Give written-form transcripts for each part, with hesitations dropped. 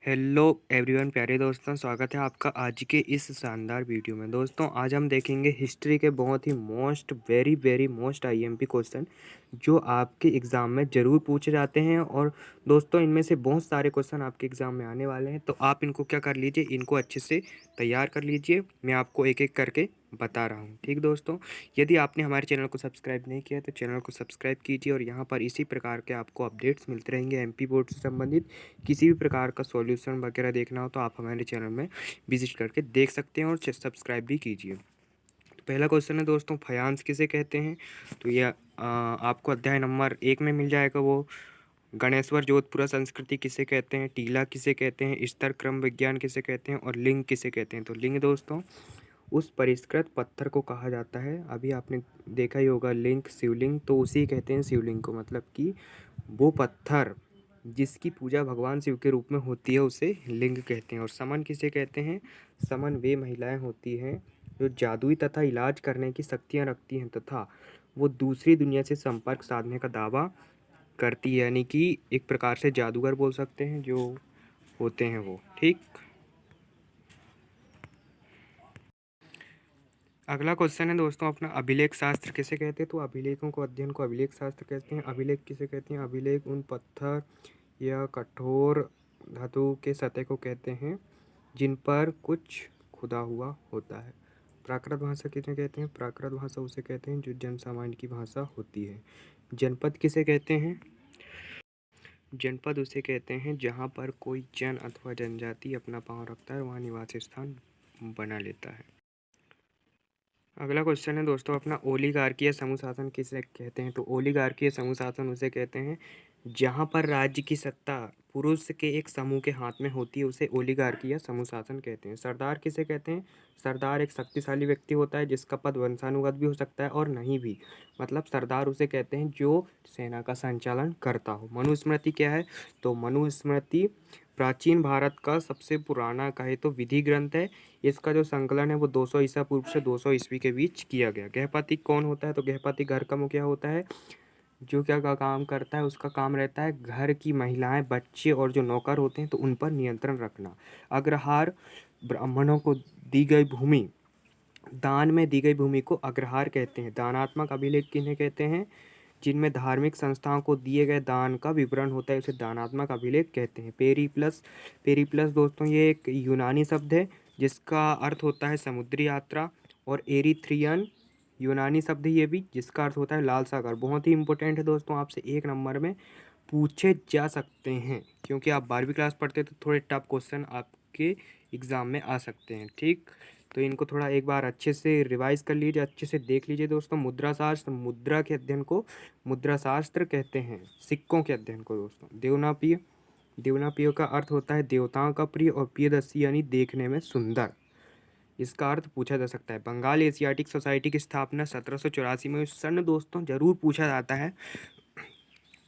Hello everyone, प्यारे दोस्तों, स्वागत है आपका आज के इस शानदार वीडियो में। दोस्तों, आज हम देखेंगे हिस्ट्री के बहुत ही very very most IMP question जो आपके एग्ज़ाम में ज़रूर पूछे जाते हैं। और दोस्तों, इनमें से बहुत सारे क्वेश्चन आपके एग्ज़ाम में आने वाले हैं, तो आप इनको क्या कर लीजिए, इनको अच्छे से तैयार कर लीजिए। मैं आपको एक एक करके बता रहा हूँ। ठीक दोस्तों, यदि आपने हमारे चैनल को सब्सक्राइब नहीं किया तो चैनल को सब्सक्राइब कीजिए, और यहाँ पर इसी प्रकार के आपको अपडेट्स मिलते रहेंगे एमपी बोर्ड से संबंधित। किसी भी प्रकार का सॉल्यूशन वगैरह देखना हो तो आप हमारे चैनल में विजिट करके देख सकते हैं, और सब्सक्राइब भी कीजिए। तो पहला क्वेश्चन है दोस्तों, फयांस किसे कहते हैं? तो यह आपको अध्याय नंबर 1 में मिल जाएगा। वो गणेश्वर जोधपुरा संस्कृति किसे कहते हैं, टीला किसे कहते हैं, स्तर क्रम विज्ञान किसे कहते हैं, और लिंग किसे कहते हैं? तो लिंग दोस्तों उस परिष्कृत पत्थर को कहा जाता है। अभी आपने देखा ही होगा लिंग, शिवलिंग, तो उसी कहते हैं शिवलिंग को। मतलब कि वो पत्थर जिसकी पूजा भगवान शिव के रूप में होती है उसे लिंग कहते हैं। और समन किसे कहते हैं? समन वे महिलाएं होती हैं जो जादुई तथा इलाज करने की शक्तियां रखती हैं तथा वो दूसरी दुनिया से संपर्क साधने का दावा करती है, यानी कि एक प्रकार से जादूगर बोल सकते हैं जो होते हैं वो। ठीक, अगला क्वेश्चन है दोस्तों अपना, अभिलेख शास्त्र किसे कहते हैं? तो अभिलेखों को अध्ययन को अभिलेख शास्त्र कहते हैं। अभिलेख किसे कहते हैं? अभिलेख उन पत्थर या कठोर धातु के सतह को कहते हैं जिन पर कुछ खुदा हुआ होता है। प्राकृत भाषा किसे कहते हैं? प्राकृत भाषा उसे कहते हैं जो जन सामान्य की भाषा होती है। जनपद किसे कहते हैं? जनपद उसे कहते हैं जहाँ पर कोई जन अथवा जनजाति अपना पांव रखता है, वहाँ निवास स्थान बना लेता है। अगला क्वेश्चन है दोस्तों अपना, ओलिगार्की या समूह शासन किसे कहते हैं? तो ओलिगार्की या समूह शासन उसे कहते हैं जहाँ पर राज्य की सत्ता पुरुष के एक समूह के हाथ में होती है, उसे ओलिगार्की या समूह शासन कहते हैं। सरदार किसे कहते हैं? सरदार एक शक्तिशाली व्यक्ति होता है जिसका पद वंशानुगत भी हो सकता है और नहीं भी। मतलब सरदार उसे कहते हैं जो सेना का संचालन करता हो। मनुस्मृति क्या है? तो मनुस्मृति प्राचीन भारत का सबसे पुराना कहे तो विधि ग्रंथ है। इसका जो संकलन है वो 200 ईसा पूर्व से 200 ईस्वी के बीच किया गया। गृहपति कौन होता है? तो गृहपति घर का मुखिया होता है जो क्या का काम करता है, उसका काम रहता है घर की महिलाएं, बच्चे और जो नौकर होते हैं तो उन पर नियंत्रण रखना। अग्रहार ब्राह्मणों को दी गई भूमि, दान में दी गई भूमि को अग्रहार कहते हैं। दानात्मक अभिलेख किन्हें कहते हैं? जिनमें धार्मिक संस्थाओं को दिए गए दान का विवरण होता है उसे दानात्मक अभिलेख कहते हैं। पेरीप्लस, पेरीप्लस दोस्तों ये एक यूनानी शब्द है जिसका अर्थ होता है समुद्री यात्रा। और एरिथ्रियन यूनानी शब्द है ये भी, जिसका अर्थ होता है लाल सागर। बहुत ही इंपॉर्टेंट है दोस्तों, आपसे 1 नंबर में पूछे जा सकते हैं क्योंकि आप 12वीं क्लास पढ़ते हैं तो थोड़े टफ क्वेश्चन आपके एग्ज़ाम में आ सकते हैं। ठीक, तो इनको थोड़ा एक बार अच्छे से रिवाइज कर लीजिए, अच्छे से देख लीजिए दोस्तों। मुद्रा शास्त्र, मुद्रा के अध्ययन को मुद्रा शास्त्र कहते हैं। सिक्कों के अध्ययन को दोस्तों देवनापिय, देवनापिय का अर्थ होता है देवताओं का प्रिय, और प्रियदर्शी यानी देखने में सुंदर, इसका अर्थ पूछा जा सकता है। बंगाल एशियाटिक सोसाइटी की स्थापना 1784 में। सन दोस्तों जरूर पूछा जाता है,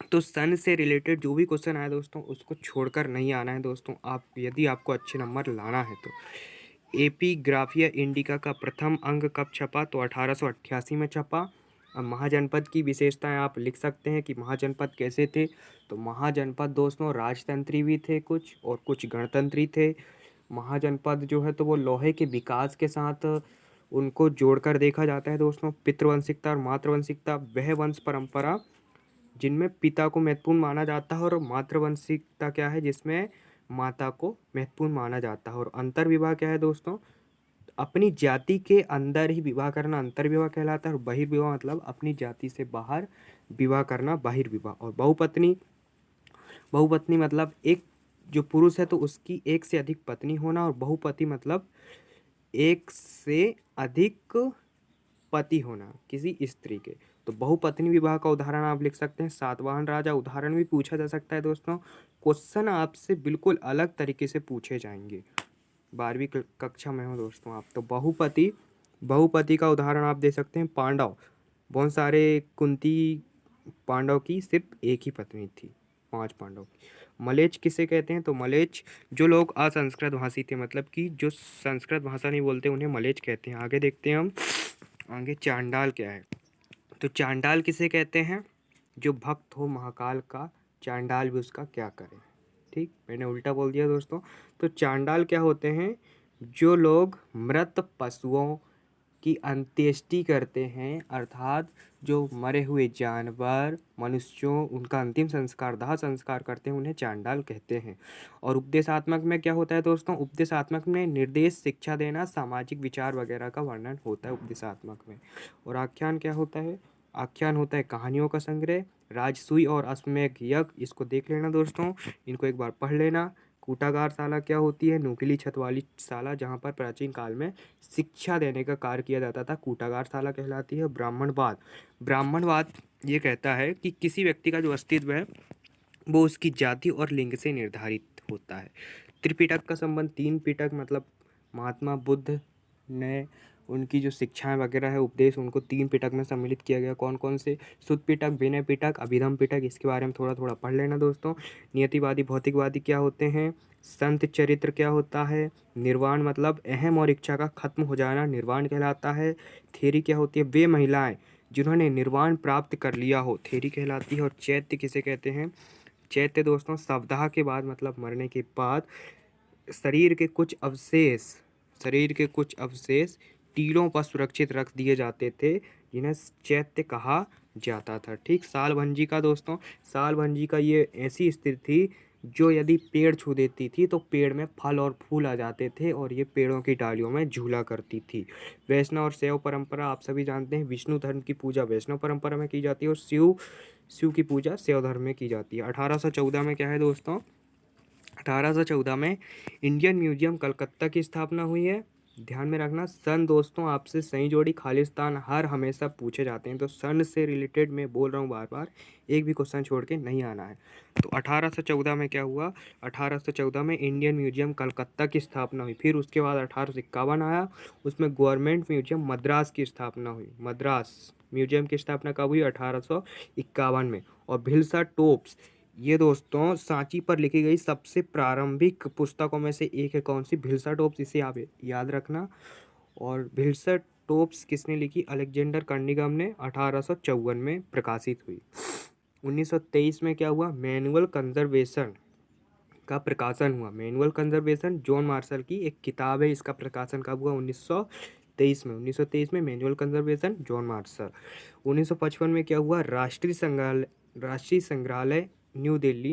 तो सन से रिलेटेड जो भी क्वेश्चन आए दोस्तों उसको छोड़कर नहीं आना है दोस्तों। आप यदि आपको अच्छे नंबर लाना है तो एपिग्राफिया इंडिका का प्रथम अंक कब छपा? तो 1888 में छपा। अब महाजनपद की विशेषताएं आप लिख सकते हैं कि महाजनपद कैसे थे। तो महाजनपद दोस्तों राजतंत्री भी थे कुछ और कुछ गणतंत्री थे। महाजनपद जो है तो वो लोहे के विकास के साथ उनको जोड़कर देखा जाता है दोस्तों। पितृवंशिकता और मातृवंशिकता वह वंश परंपरा जिनमें पिता को महत्वपूर्ण माना जाता है, और मातृवंशिकता क्या है जिसमें माता को महत्वपूर्ण माना जाता है। और अंतर्विवाह क्या है दोस्तों? अपनी जाति के अंदर ही विवाह करना अंतर्विवाह कहलाता है, और बहिर्विवाह मतलब अपनी जाति से बाहर विवाह करना बहिर्विवाह। और बहुपत्नी, बहुपत्नी मतलब एक जो पुरुष है तो उसकी एक से अधिक पत्नी होना, और बहुपति मतलब एक से अधिक पति होना किसी स्त्री के। तो बहुपत्नी विवाह का उदाहरण आप लिख सकते हैं सातवाहन राजा। उदाहरण भी पूछा जा सकता है दोस्तों। क्वेश्चन आपसे बिल्कुल अलग तरीके से पूछे जाएंगे। 12वीं कक्षा में हो दोस्तों आप, तो बहुपति, बहुपति का उदाहरण आप दे सकते हैं पांडव। बहुत सारे कुंती पांडव की सिर्फ एक ही पत्नी थी, 5 पांडव की। मलेच्छ किसे कहते हैं? तो मलेच्छ जो लोग असंस्कृत भाषी थे, मतलब कि जो संस्कृत भाषा नहीं बोलते उन्हें मलेच्छ कहते हैं। आगे देखते हैं हम, आगे चांडाल क्या है? तो चांडाल किसे कहते हैं? जो भक्त हो महाकाल का, चांडाल भी उसका क्या करे। ठीक, मैंने उल्टा बोल दिया दोस्तों। तो चांडाल क्या होते हैं? जो लोग मृत पशुओं की अंत्येष्टि करते हैं, अर्थात जो मरे हुए जानवर, मनुष्यों, उनका अंतिम संस्कार, दाह संस्कार करते हैं, उन्हें चांडाल कहते हैं। और उपदेशात्मक में क्या होता है दोस्तों? उपदेशात्मक में निर्देश, शिक्षा देना, सामाजिक विचार वगैरह का वर्णन होता है उपदेशात्मक में। और आख्यान क्या होता है? आख्यान होता है कहानियों का संग्रह। राजसूय और अश्वमेध यज्ञ, इसको देख लेना दोस्तों, इनको एक बार पढ़ लेना। कूटागार शाला क्या होती है? नुकीली छत वाली शाला, जहाँ पर प्राचीन काल में शिक्षा देने का कार्य किया जाता था, कूटागार शाला कहलाती है। ब्राह्मणवाद, ब्राह्मणवाद ये कहता है कि किसी व्यक्ति का जो अस्तित्व है वो उसकी जाति और लिंग से निर्धारित होता है। त्रिपिटक का संबंध, तीन पिटक मतलब महात्मा बुद्ध ने उनकी जो शिक्षाएं वगैरह है, उपदेश, उनको तीन पिटक में सम्मिलित किया गया। कौन कौन से? सुत पिटक, विनय पिटक, अभिधम पिटक, इसके बारे में थोड़ा थोड़ा पढ़ लेना दोस्तों। नियतिवादी, भौतिकवादी क्या होते हैं? संत चरित्र क्या होता है? निर्वाण मतलब अहम और इच्छा का खत्म हो जाना, निर्वाण कहलाता है। थेरी क्या होती है? वे महिलाएं जिन्होंने निर्वाण प्राप्त कर लिया हो, थेरी कहलाती है। और चैत्य किसे कहते हैं? चैत्य दोस्तों शवदाह के बाद मतलब मरने के बाद शरीर के कुछ अवशेष, शरीर के कुछ अवशेष टीलों पर सुरक्षित रख दिए जाते थे, जिन्हें चैत्य कहा जाता था। ठीक। सालभंजी का दोस्तों, सालभंजी का ये ऐसी स्थिति थी जो यदि पेड़ छू देती थी तो पेड़ में फल और फूल आ जाते थे और ये पेड़ों की डालियों में झूला करती थी। वैष्णव और शैव परंपरा आप सभी जानते हैं, विष्णु धर्म की पूजा वैष्णव परंपरा में की जाती है और शिव शिव की पूजा शैव धर्म में की जाती है। 1814 में क्या है दोस्तों? 1814 में इंडियन म्यूजियम कलकत्ता की स्थापना हुई है। ध्यान में रखना सन दोस्तों, आपसे सही जोड़ी खालिस्तान हर हमेशा पूछे जाते हैं, तो सन से रिलेटेड मैं बोल रहा हूँ बार बार, एक भी क्वेश्चन छोड़ के नहीं आना है। तो 1814 में क्या हुआ? 1814 में इंडियन म्यूजियम कलकत्ता की स्थापना हुई। फिर उसके बाद 1851 आया, उसमें गवर्नमेंट म्यूजियम मद्रास की स्थापना हुई। मद्रास म्यूजियम की स्थापना कब हुई? 1851 में। और भिल्सा टोप्स, ये दोस्तों सांची पर लिखी गई सबसे प्रारंभिक पुस्तकों में से एक है। कौन सी? भिल्सा टोप्स, इसे आप याद रखना। और भिल्सा टोप्स किसने लिखी? अलेक्जेंडर कर्निगम ने 1854 में प्रकाशित हुई। 1923 में क्या हुआ? मैनुअल कंजर्वेशन का प्रकाशन हुआ। मैनुअल कंजर्वेशन जॉन मार्शल की एक किताब है, इसका प्रकाशन कब हुआ? 1923 में। 1923 में मैनुअल कंजर्वेशन जॉन मार्शल। 1955 में क्या हुआ? राष्ट्रीय संग्रहालय न्यू दिल्ली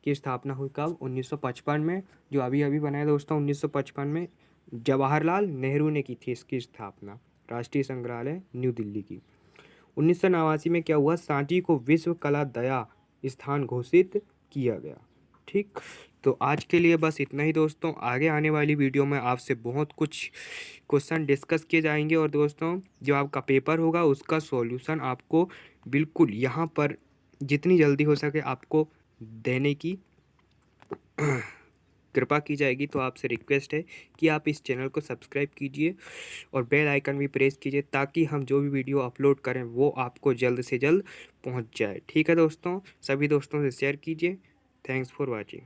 की स्थापना हुई। कब? 1955 में, जो अभी अभी बनाया दोस्तों 1955 में। जवाहरलाल नेहरू ने की थी इसकी स्थापना, राष्ट्रीय संग्रहालय न्यू दिल्ली की। 1989 में क्या हुआ? सांची को विश्व कला दया स्थान घोषित किया गया। ठीक। तो आज के लिए बस इतना ही दोस्तों। आगे आने वाली वीडियो में आपसे बहुत कुछ क्वेश्चन डिस्कस किए जाएंगे और दोस्तों जो आपका पेपर होगा उसका सॉल्यूशन आपको बिल्कुल यहाँ पर जितनी जल्दी हो सके आपको देने की कृपा की जाएगी। तो आपसे रिक्वेस्ट है कि आप इस चैनल को सब्सक्राइब कीजिए और बेल आइकन भी प्रेस कीजिए, ताकि हम जो भी वीडियो अपलोड करें वो आपको जल्द से जल्द पहुंच जाए। ठीक है दोस्तों, सभी दोस्तों से शेयर कीजिए। Thanks for watching.